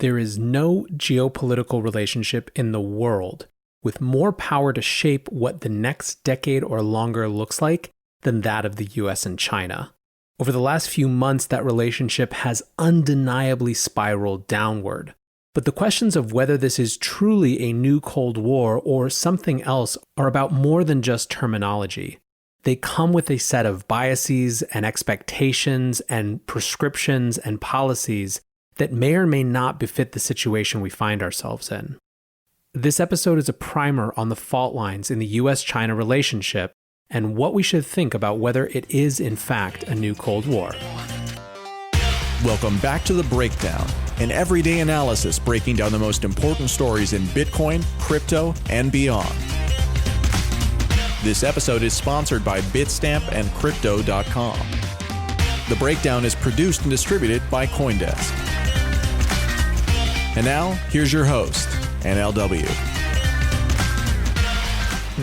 There is no geopolitical relationship in the world with more power to shape what the next decade or longer looks like than that of the US and China. Over the last few months, that relationship has undeniably spiraled downward. But the questions of whether this is truly a new Cold War or something else are about more than just terminology. They come with a set of biases and expectations and prescriptions and policies that may or may not befit the situation we find ourselves in. This episode is a primer on the fault lines in the US-China relationship and what we should think about whether it is in fact a new Cold War. Welcome back to The Breakdown, an everyday analysis breaking down the most important stories in Bitcoin, crypto, and beyond. This episode is sponsored by Bitstamp and Crypto.com. The Breakdown is produced and distributed by CoinDesk. And now, here's your host, NLW.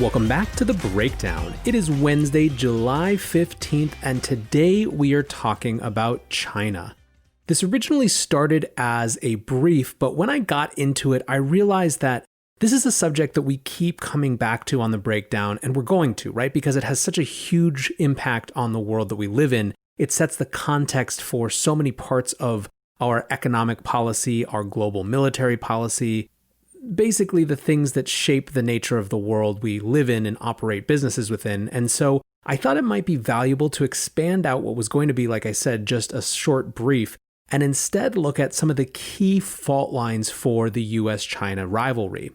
Welcome back to The Breakdown. It is Wednesday, July 15th, and today we are talking about China. This originally started as a brief, but when I got into it, I realized that this is a subject that we keep coming back to on The Breakdown, and we're going to, right? Because it has such a huge impact on the world that we live in. It sets the context for so many parts of our economic policy, our global military policy, basically the things that shape the nature of the world we live in and operate businesses within. And so I thought it might be valuable to expand out what was going to be, like I said, just a short brief, and instead look at some of the key fault lines for the US-China rivalry.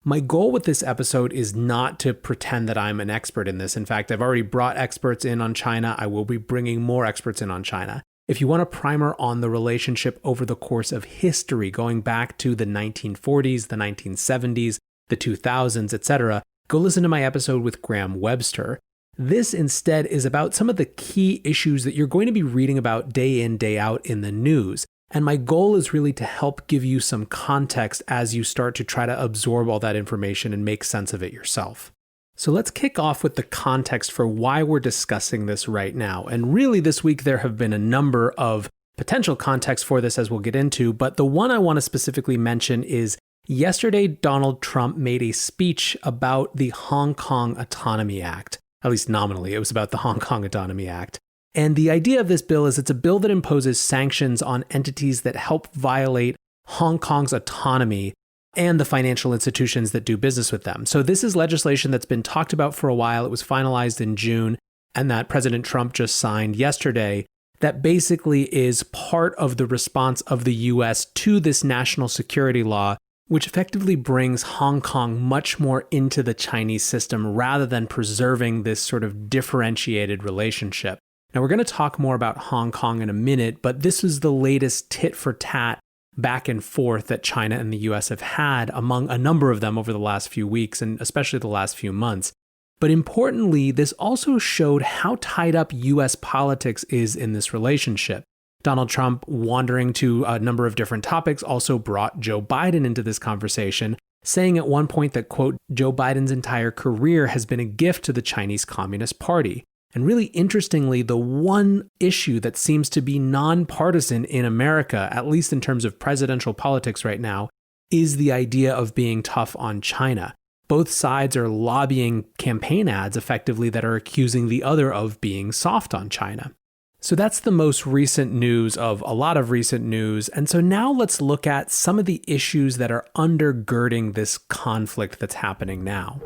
My goal with this episode is not to pretend that I'm an expert in this. In fact, I've already brought experts in on China. I will be bringing more experts in on China. If you want a primer on the relationship over the course of history, going back to the 1940s, the 1970s, the 2000s, etc., go listen to my episode with Graham Webster. This instead is about some of the key issues that you're going to be reading about day in, day out in the news. And my goal is really to help give you some context as you start to try to absorb all that information and make sense of it yourself. So let's kick off with the context for why we're discussing this right now. And really this week there have been a number of potential contexts for this as we'll get into, but the one I want to specifically mention is yesterday Donald Trump made a speech about the Hong Kong Autonomy Act. At least nominally, it was about the Hong Kong Autonomy Act. And the idea of this bill is it's a bill that imposes sanctions on entities that help violate Hong Kong's autonomy and the financial institutions that do business with them. So this is legislation that's been talked about for a while. It was finalized in June, and that President Trump just signed yesterday, that basically is part of the response of the US to this national security law, which effectively brings Hong Kong much more into the Chinese system rather than preserving this sort of differentiated relationship. Now, we're going to talk more about Hong Kong in a minute, but this is the latest tit for tat back and forth that China and the US have had among a number of them over the last few weeks and especially the last few months. But importantly, this also showed how tied up US politics is in this relationship. Donald Trump, wandering to a number of different topics, also brought Joe Biden into this conversation, saying at one point that, quote, Joe Biden's entire career has been a gift to the Chinese Communist Party. And really interestingly, the one issue that seems to be nonpartisan in America, at least in terms of presidential politics right now, is the idea of being tough on China. Both sides are lobbying campaign ads effectively that are accusing the other of being soft on China. So that's the most recent news of a lot of recent news. And so now let's look at some of the issues that are undergirding this conflict that's happening now.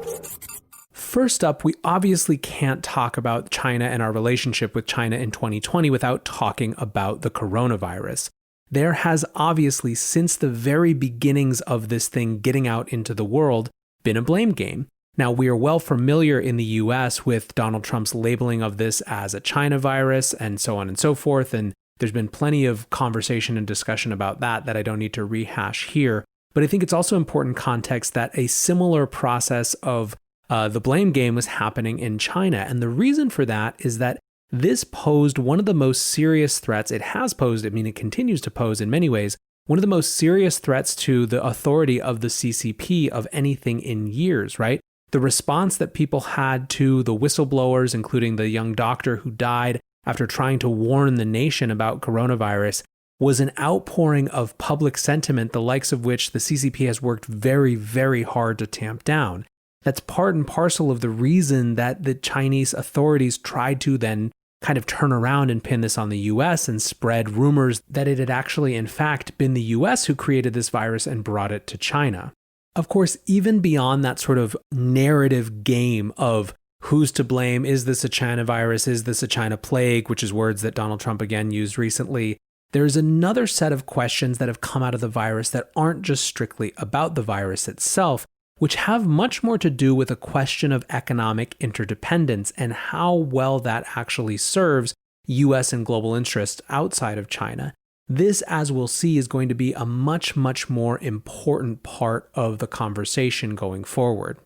First up, we obviously can't talk about China and our relationship with China in 2020 without talking about the coronavirus. There has obviously, since the very beginnings of this thing getting out into the world, been a blame game. Now, we are well familiar in the US with Donald Trump's labeling of this as a China virus and so on and so forth, and there's been plenty of conversation and discussion about that I don't need to rehash here. But I think it's also important context that a similar process of the blame game was happening in China. And the reason for that is that this posed one of the most serious threats it has posed. I mean, it continues to pose in many ways, one of the most serious threats to the authority of the CCP of anything in years, right? The response that people had to the whistleblowers, including the young doctor who died after trying to warn the nation about coronavirus, was an outpouring of public sentiment, the likes of which the CCP has worked very, very hard to tamp down. That's part and parcel of the reason that the Chinese authorities tried to then kind of turn around and pin this on the US and spread rumors that it had actually, in fact, been the US who created this virus and brought it to China. Of course, even beyond that sort of narrative game of who's to blame, is this a China virus, is this a China plague, which is words that Donald Trump again used recently, there's another set of questions that have come out of the virus that aren't just strictly about the virus itself, which have much more to do with a question of economic interdependence and how well that actually serves US and global interests outside of China. This, as we'll see, is going to be a much, much more important part of the conversation going forward.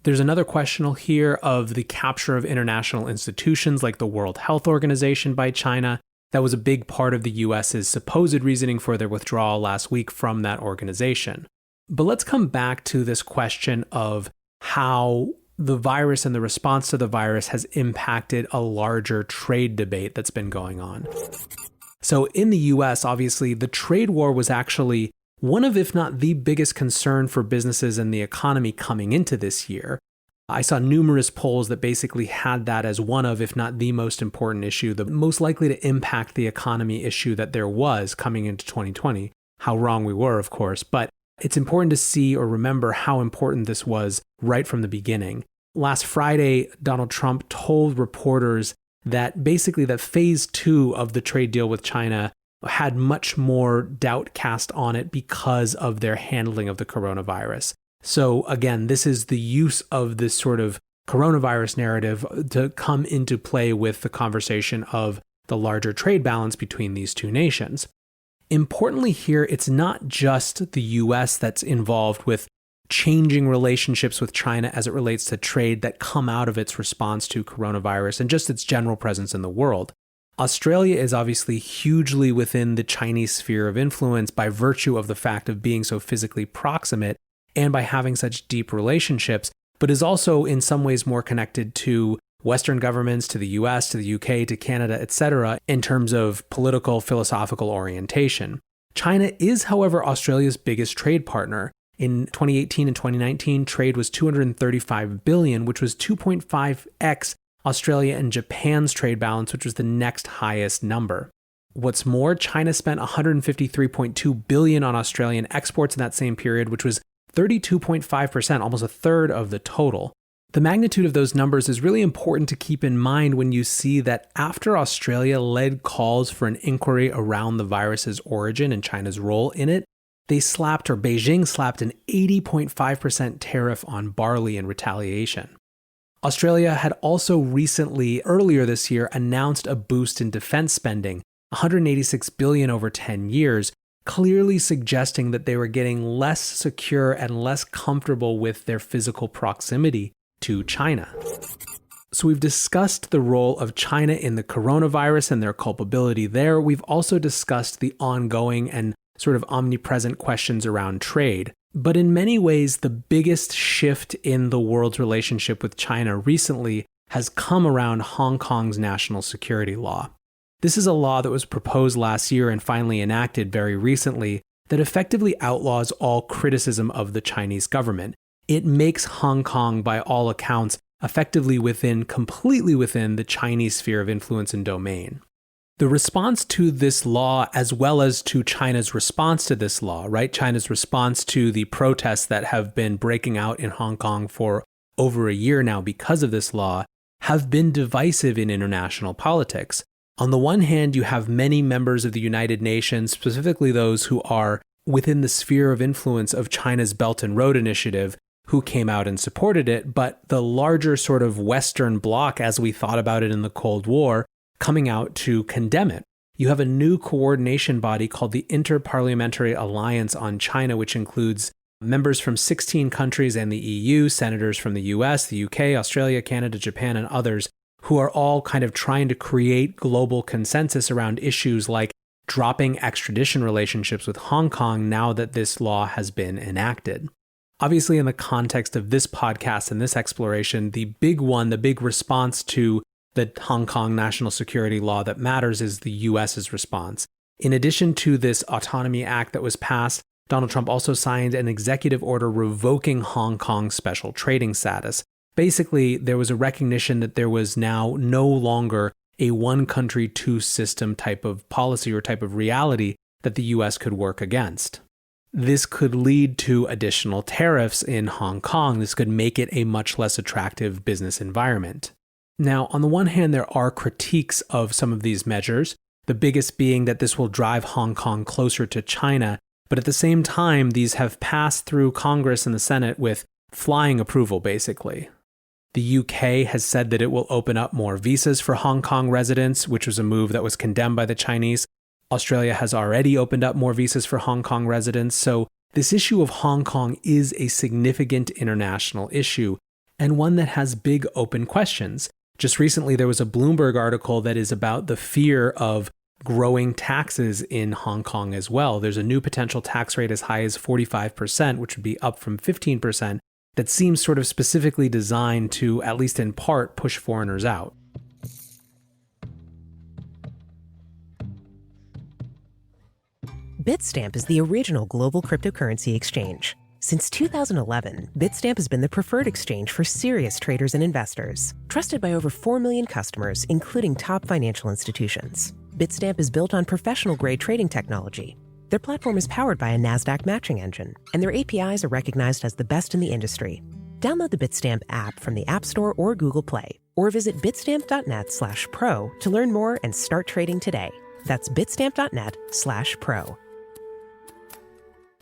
There's another question here of the capture of international institutions like the World Health Organization by China. That was a big part of the US's supposed reasoning for their withdrawal last week from that organization. But let's come back to this question of how the virus and the response to the virus has impacted a larger trade debate that's been going on. So in the US, obviously, the trade war was actually one of, if not the biggest concern for businesses and the economy coming into this year. I saw numerous polls that basically had that as one of, if not the most important issue, the most likely to impact the economy issue that there was coming into 2020. How wrong we were, of course, but it's important to see or remember how important this was right from the beginning. Last Friday, Donald Trump told reporters that basically that phase 2 of the trade deal with China had much more doubt cast on it because of their handling of the coronavirus. So again, this is the use of this sort of coronavirus narrative to come into play with the conversation of the larger trade balance between these two nations. Importantly here, it's not just the US that's involved with changing relationships with China as it relates to trade that come out of its response to coronavirus and just its general presence in the world. Australia is obviously hugely within the Chinese sphere of influence by virtue of the fact of being so physically proximate and by having such deep relationships, but is also in some ways more connected to Western governments, to the US, to the UK, to Canada, etc., in terms of political, philosophical orientation. China is, however, Australia's biggest trade partner. In 2018 and 2019, trade was $235 billion, which was 2.5x Australia and Japan's trade balance, which was the next highest number. What's more, China spent $153.2 billion on Australian exports in that same period, which was 32.5%, almost a third of the total. The magnitude of those numbers is really important to keep in mind when you see that after Australia led calls for an inquiry around the virus's origin and China's role in it, Beijing slapped an 80.5% tariff on barley in retaliation. Australia had also recently, earlier this year, announced a boost in defense spending, $186 billion over 10 years, clearly suggesting that they were getting less secure and less comfortable with their physical proximity to China. So we've discussed the role of China in the coronavirus and their culpability there. We've also discussed the ongoing and sort of omnipresent questions around trade. But in many ways, the biggest shift in the world's relationship with China recently has come around Hong Kong's national security law. This is a law that was proposed last year and finally enacted very recently that effectively outlaws all criticism of the Chinese government. It makes Hong Kong, by all accounts, effectively completely within the Chinese sphere of influence and domain. The response to this law, as well as to China's response to this law, right? China's response to the protests that have been breaking out in Hong Kong for over a year now because of this law, have been divisive in international politics. On the one hand, you have many members of the United Nations, specifically those who are within the sphere of influence of China's Belt and Road Initiative, who came out and supported it, but the larger sort of Western bloc, as we thought about it in the Cold War, coming out to condemn it. You have a new coordination body called the Inter-Parliamentary Alliance on China, which includes members from 16 countries and the EU, senators from the US, the UK, Australia, Canada, Japan, and others, who are all kind of trying to create global consensus around issues like dropping extradition relationships with Hong Kong now that this law has been enacted. Obviously, in the context of this podcast and this exploration, the big response to the Hong Kong national security law that matters is the US's response. In addition to this Autonomy Act that was passed, Donald Trump also signed an executive order revoking Hong Kong's special trading status. Basically, there was a recognition that there was now no longer a one country, two system type of policy or type of reality that the US could work against. This could lead to additional tariffs in Hong Kong. This could make it a much less attractive business environment. Now, on the one hand, there are critiques of some of these measures, the biggest being that this will drive Hong Kong closer to China. But at the same time, these have passed through Congress and the Senate with flying approval, basically. The UK has said that it will open up more visas for Hong Kong residents, which was a move that was condemned by the Chinese. Australia has already opened up more visas for Hong Kong residents. So this issue of Hong Kong is a significant international issue and one that has big open questions. Just recently, there was a Bloomberg article that is about the fear of growing taxes in Hong Kong as well. There's a new potential tax rate as high as 45%, which would be up from 15%, that seems sort of specifically designed to, at least in part, push foreigners out. Bitstamp is the original global cryptocurrency exchange. Since 2011, Bitstamp has been the preferred exchange for serious traders and investors. Trusted by over 4 million customers, including top financial institutions. Bitstamp is built on professional-grade trading technology. Their platform is powered by a NASDAQ matching engine, and their APIs are recognized as the best in the industry. Download the Bitstamp app from the App Store or Google Play, or visit bitstamp.net/pro to learn more and start trading today. That's bitstamp.net/pro.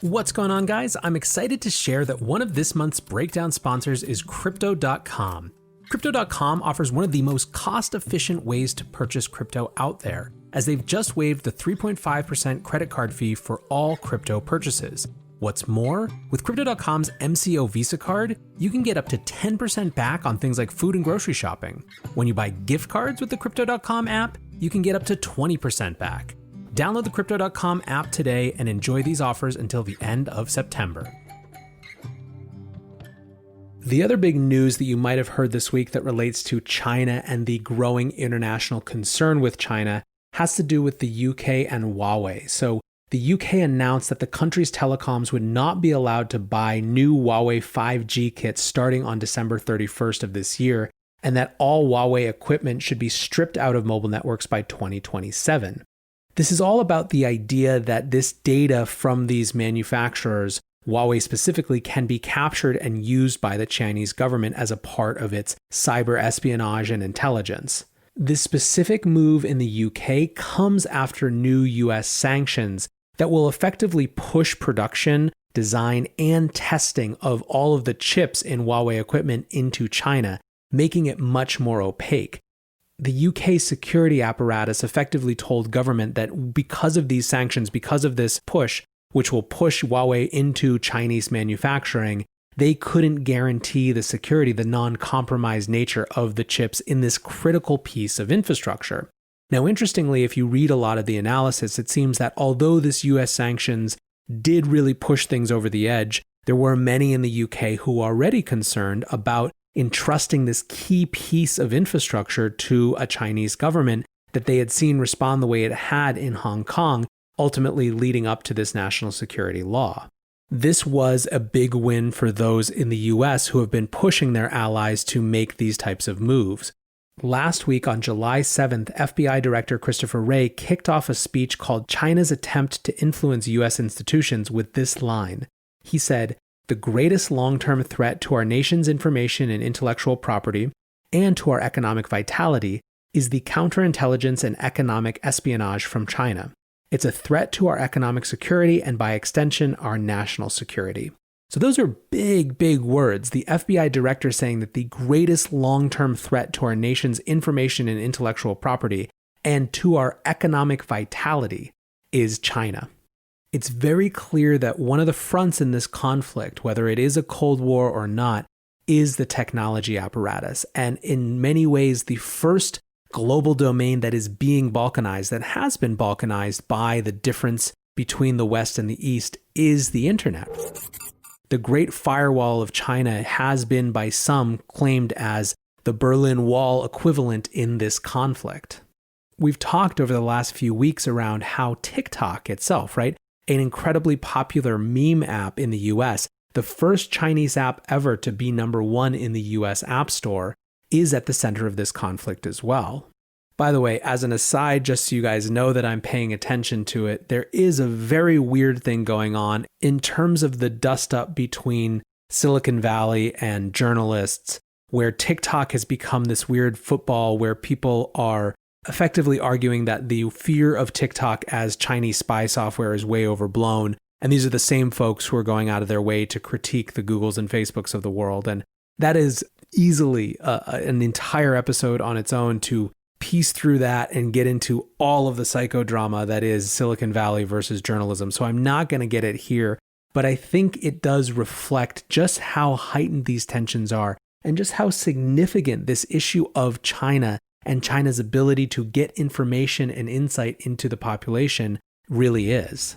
What's going on, guys? I'm excited to share that one of this month's breakdown sponsors is Crypto.com. Crypto.com offers one of the most cost-efficient ways to purchase crypto out there, as they've just waived the 3.5% credit card fee for all crypto purchases. What's more, with Crypto.com's MCO Visa card, you can get up to 10% back on things like food and grocery shopping. When you buy gift cards with the Crypto.com app, you can get up to 20% back. Download the Crypto.com app today and enjoy these offers until the end of September. The other big news that you might have heard this week that relates to China and the growing international concern with China has to do with the UK and Huawei. So the UK announced that the country's telecoms would not be allowed to buy new Huawei 5G kits starting on December 31st of this year, and that all Huawei equipment should be stripped out of mobile networks by 2027. This is all about the idea that this data from these manufacturers, Huawei specifically, can be captured and used by the Chinese government as a part of its cyber espionage and intelligence. This specific move in the UK comes after new US sanctions that will effectively push production, design, and testing of all of the chips in Huawei equipment into China, making it much more opaque. The UK security apparatus effectively told government that because of these sanctions, because of this push, which will push Huawei into Chinese manufacturing, they couldn't guarantee the security, the non-compromised nature of the chips in this critical piece of infrastructure. Now, interestingly, if you read a lot of the analysis, it seems that although this US sanctions did really push things over the edge, there were many in the UK who were already concerned about entrusting this key piece of infrastructure to a Chinese government that they had seen respond the way it had in Hong Kong, ultimately leading up to this national security law. This was a big win for those in the US who have been pushing their allies to make these types of moves. Last week on July 7th, FBI Director Christopher Wray kicked off a speech called China's Attempt to Influence US Institutions with this line. He said, "The greatest long-term threat to our nation's information and intellectual property and to our economic vitality is the counterintelligence and economic espionage from China. It's a threat to our economic security and by extension, our national security." So those are big, big words. The FBI director saying that the greatest long-term threat to our nation's information and intellectual property and to our economic vitality is China. It's very clear that one of the fronts in this conflict, whether it is a Cold War or not, is the technology apparatus. And in many ways, the first global domain that is being balkanized, that has been balkanized by the difference between the West and the East, is the internet. The Great Firewall of China has been by some claimed as the Berlin Wall equivalent in this conflict. We've talked over the last few weeks around how TikTok itself, right, an incredibly popular meme app in the US, the first Chinese app ever to be number one in the US App Store, is at the center of this conflict as well. By the way, as an aside, just so you guys know that I'm paying attention to it, there is a very weird thing going on in terms of the dust-up between Silicon Valley and journalists, where TikTok has become this weird football where people are effectively arguing that the fear of TikTok as Chinese spy software is way overblown. And these are the same folks who are going out of their way to critique the Googles and Facebooks of the world. And that is easily an entire episode on its own to piece through that and get into all of the psychodrama that is Silicon Valley versus journalism. So I'm not going to get it here, but I think it does reflect just how heightened these tensions are and just how significant this issue of China and China's ability to get information and insight into the population really is.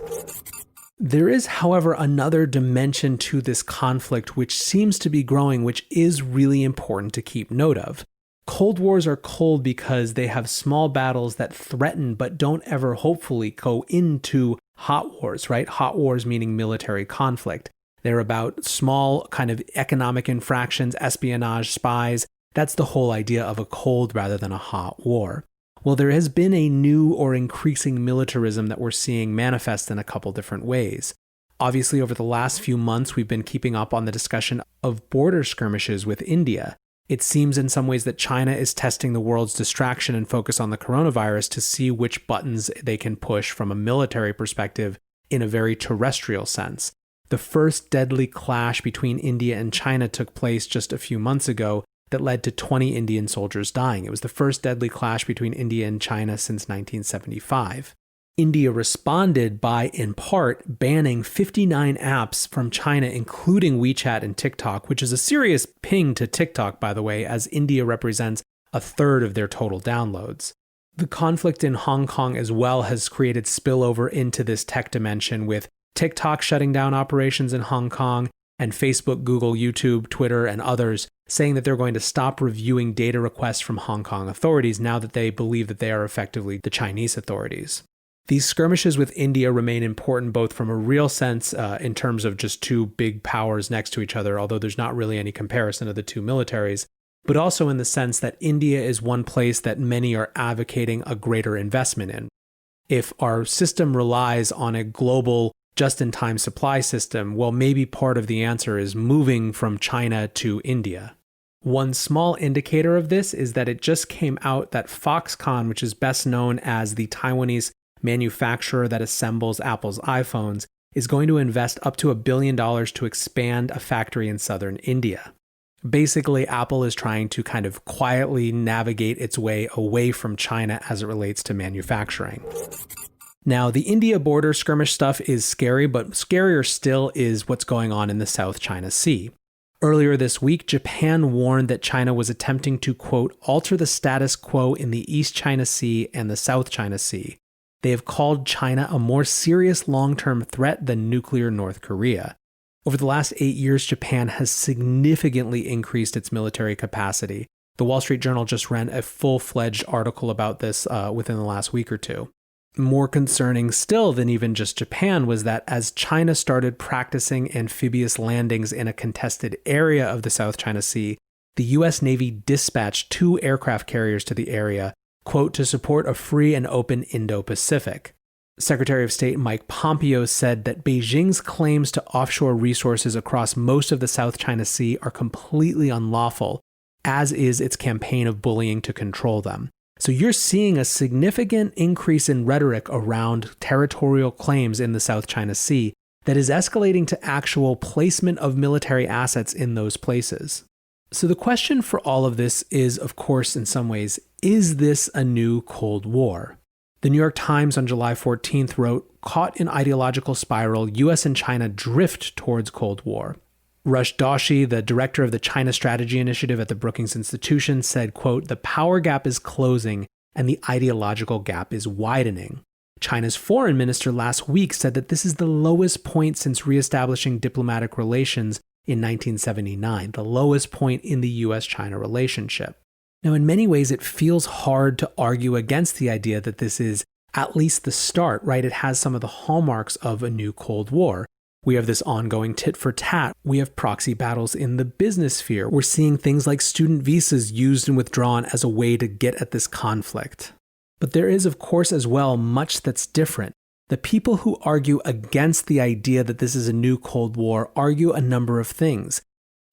There is, however, another dimension to this conflict which seems to be growing, which is really important to keep note of. Cold wars are cold because they have small battles that threaten but don't ever hopefully go into hot wars, right? Hot wars meaning military conflict. They're about small kind of economic infractions, espionage, spies. That's the whole idea of a cold rather than a hot war. Well, there has been a new or increasing militarism that we're seeing manifest in a couple different ways. Obviously, over the last few months, we've been keeping up on the discussion of border skirmishes with India. It seems in some ways that China is testing the world's distraction and focus on the coronavirus to see which buttons they can push from a military perspective in a very terrestrial sense. The first deadly clash between India and China took place just a few months ago that led to 20 Indian soldiers dying. It was the first deadly clash between India and China since 1975. India responded by, in part, banning 59 apps from China, including WeChat and TikTok, which is a serious ping to TikTok, by the way, as India represents a third of their total downloads. The conflict in Hong Kong as well has created spillover into this tech dimension, with TikTok shutting down operations in Hong Kong and Facebook, Google, YouTube, Twitter, and others saying that they're going to stop reviewing data requests from Hong Kong authorities now that they believe that they are effectively the Chinese authorities. These skirmishes with India remain important both from a real sense in terms of just two big powers next to each other, although there's not really any comparison of the two militaries, but also in the sense that India is one place that many are advocating a greater investment in. If our system relies on a global just-in-time supply system, well, maybe part of the answer is moving from China to India. One small indicator of this is that it just came out that Foxconn, which is best known as the Taiwanese manufacturer that assembles Apple's iPhones, is going to invest up to $1 billion to expand a factory in southern India. Basically, Apple is trying to kind of quietly navigate its way away from China as it relates to manufacturing. Now, the India border skirmish stuff is scary, but scarier still is what's going on in the South China Sea. Earlier this week, Japan warned that China was attempting to, quote, alter the status quo in the East China Sea and the South China Sea. They have called China a more serious long-term threat than nuclear North Korea. Over the last 8 years, Japan has significantly increased its military capacity. The Wall Street Journal just ran a full-fledged article about this within the last week or two. More concerning still than even just Japan was that as China started practicing amphibious landings in a contested area of the South China Sea, the U.S. Navy dispatched 2 aircraft carriers to the area, quote, to support a free and open Indo-Pacific. Secretary of State Mike Pompeo said that Beijing's claims to offshore resources across most of the South China Sea are completely unlawful, as is its campaign of bullying to control them. So you're seeing a significant increase in rhetoric around territorial claims in the South China Sea that is escalating to actual placement of military assets in those places. So the question for all of this is, of course, in some ways, is this a new Cold War? The New York Times on July 14th wrote, "Caught in ideological spiral, US and China drift towards Cold War." Rush Doshi, the director of the China Strategy Initiative at the Brookings Institution, said, quote, "The power gap is closing and the ideological gap is widening." China's foreign minister last week said that this is the lowest point since reestablishing diplomatic relations in 1979, the lowest point in the US-China relationship. Now, in many ways, it feels hard to argue against the idea that this is at least the start, right? It has some of the hallmarks of a new Cold War. We have this ongoing tit for tat. We have proxy battles in the business sphere. We're seeing things like student visas used and withdrawn as a way to get at this conflict. But there is, of course, as well, much that's different. The people who argue against the idea that this is a new Cold War argue a number of things.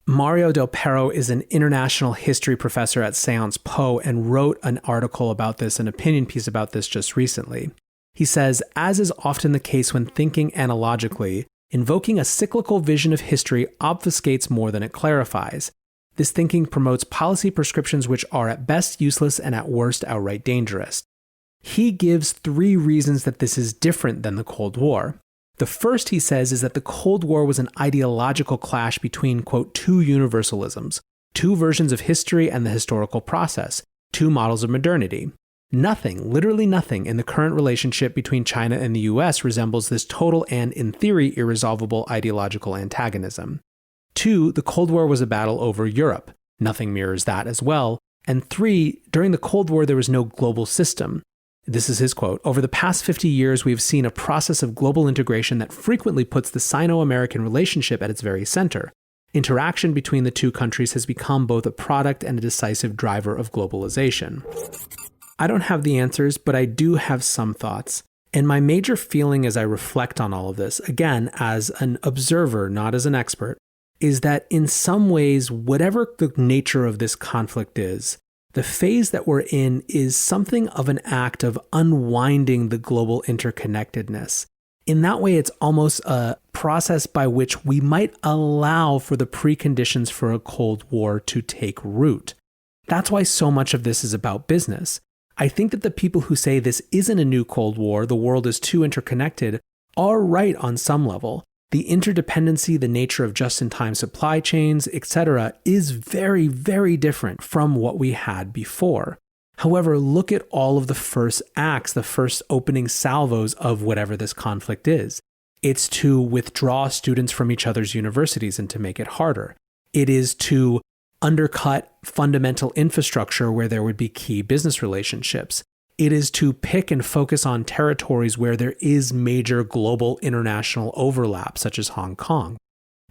Mario Del Perro is an international history professor at Sciences Po and wrote an article about this, an opinion piece about this just recently. He says, as is often the case when thinking analogically, invoking a cyclical vision of history obfuscates more than it clarifies. This thinking promotes policy prescriptions which are at best useless and at worst outright dangerous. He gives 3 reasons that this is different than the Cold War. The first, he says, is that the Cold War was an ideological clash between, quote, 2 universalisms, 2 versions of history and the historical process, 2 models of modernity. Nothing, literally nothing, in the current relationship between China and the US resembles this total and, in theory, irresolvable ideological antagonism. 2, the Cold War was a battle over Europe. Nothing mirrors that as well. And 3, during the Cold War, there was no global system. This is his quote, "Over the past 50 years, we have seen a process of global integration that frequently puts the Sino-American relationship at its very center. Interaction between the 2 countries has become both a product and a decisive driver of globalization." I don't have the answers, but I do have some thoughts. And my major feeling as I reflect on all of this, again, as an observer, not as an expert, is that in some ways, whatever the nature of this conflict is, the phase that we're in is something of an act of unwinding the global interconnectedness. In that way, it's almost a process by which we might allow for the preconditions for a Cold War to take root. That's why so much of this is about business. I think that the people who say this isn't a new Cold War, the world is too interconnected, are right on some level. The interdependency, the nature of just-in-time supply chains, etc., is very, very different from what we had before. However, look at all of the first acts, the first opening salvos of whatever this conflict is. It's to withdraw students from each other's universities and to make it harder. It is to undercut fundamental infrastructure where there would be key business relationships. It is to pick and focus on territories where there is major global international overlap, such as Hong Kong.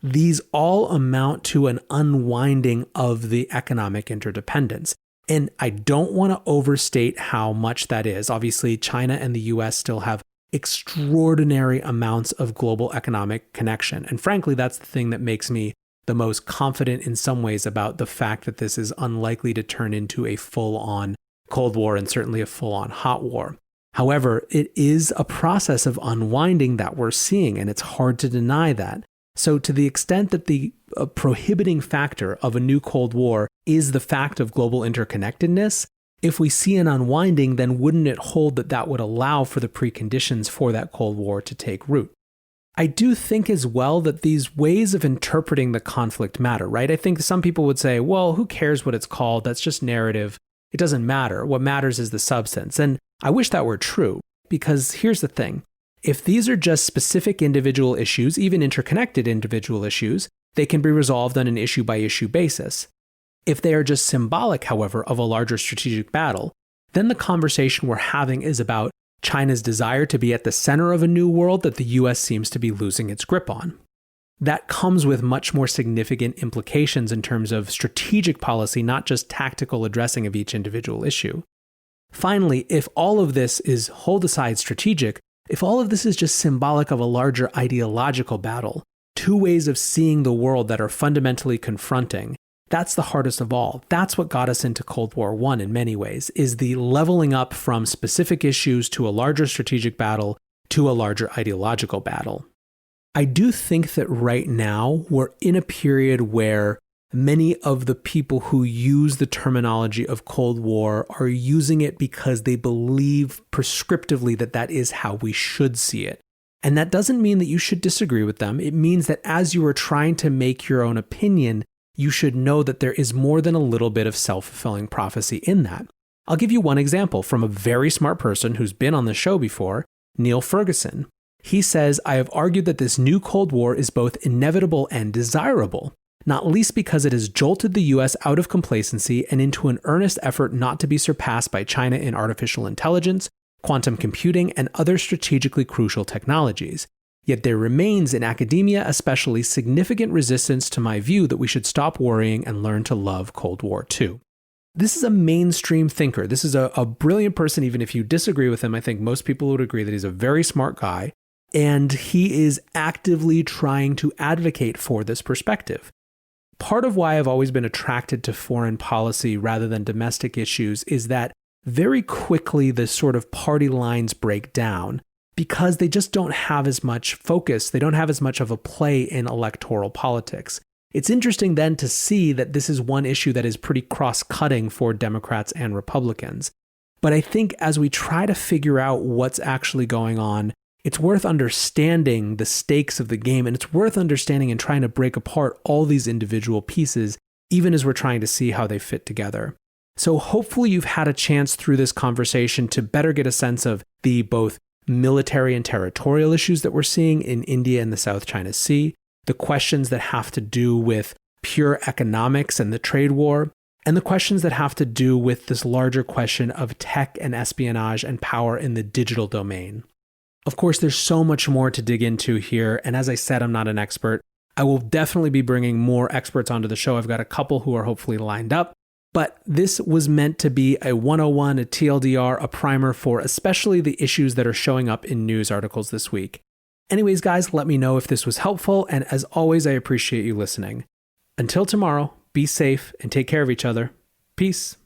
These all amount to an unwinding of the economic interdependence. And I don't want to overstate how much that is. Obviously, China and the US still have extraordinary amounts of global economic connection. And frankly, that's the thing that makes me the most confident in some ways about the fact that this is unlikely to turn into a full-on Cold War and certainly a full-on hot war. However, it is a process of unwinding that we're seeing, and it's hard to deny that. So to the extent that the prohibiting factor of a new Cold War is the fact of global interconnectedness, if we see an unwinding, then wouldn't it hold that that would allow for the preconditions for that Cold War to take root? I do think as well that these ways of interpreting the conflict matter, right? I think some people would say, well, who cares what it's called? That's just narrative. It doesn't matter. What matters is the substance. And I wish that were true, because here's the thing. If these are just specific individual issues, even interconnected individual issues, they can be resolved on an issue-by-issue basis. If they are just symbolic, however, of a larger strategic battle, then the conversation we're having is about China's desire to be at the center of a new world that the US seems to be losing its grip on. That comes with much more significant implications in terms of strategic policy, not just tactical addressing of each individual issue. Finally, if all of this is, hold aside strategic, if all of this is just symbolic of a larger ideological battle, 2 ways of seeing the world that are fundamentally confronting, that's the hardest of all. That's what got us into Cold War I in many ways, is the leveling up from specific issues to a larger strategic battle to a larger ideological battle. I do think that right now we're in a period where many of the people who use the terminology of Cold War are using it because they believe prescriptively that that is how we should see it. And that doesn't mean that you should disagree with them. It means that as you are trying to make your own opinion, you should know that there is more than a little bit of self-fulfilling prophecy in that. I'll give you one example from a very smart person who's been on the show before, Neil Ferguson. He says, I have argued that this new Cold War is both inevitable and desirable. not least because it has jolted the US out of complacency and into an earnest effort not to be surpassed by China in artificial intelligence, quantum computing, and other strategically crucial technologies. Yet there remains, in academia especially, significant resistance to my view that we should stop worrying and learn to love Cold War II. This is a mainstream thinker. This is a brilliant person. Even if you disagree with him, I think most people would agree that he's a very smart guy, and he is actively trying to advocate for this perspective. Part of why I've always been attracted to foreign policy rather than domestic issues is that very quickly the sort of party lines break down because they just don't have as much focus. They don't have as much of a play in electoral politics. It's interesting then to see that this is one issue that is pretty cross-cutting for Democrats and Republicans. But I think as we try to figure out what's actually going on, it's worth understanding the stakes of the game, and it's worth understanding and trying to break apart all these individual pieces, even as we're trying to see how they fit together. So hopefully you've had a chance through this conversation to better get a sense of the both military and territorial issues that we're seeing in India and the South China Sea, the questions that have to do with pure economics and the trade war, and the questions that have to do with this larger question of tech and espionage and power in the digital domain. Of course, there's so much more to dig into here, and as I said, I'm not an expert. I will definitely be bringing more experts onto the show. I've got a couple who are hopefully lined up. But this was meant to be a 101, a TLDR, a primer for especially the issues that are showing up in news articles this week. Anyways, guys, let me know if this was helpful, and as always, I appreciate you listening. Until tomorrow, be safe and take care of each other. Peace.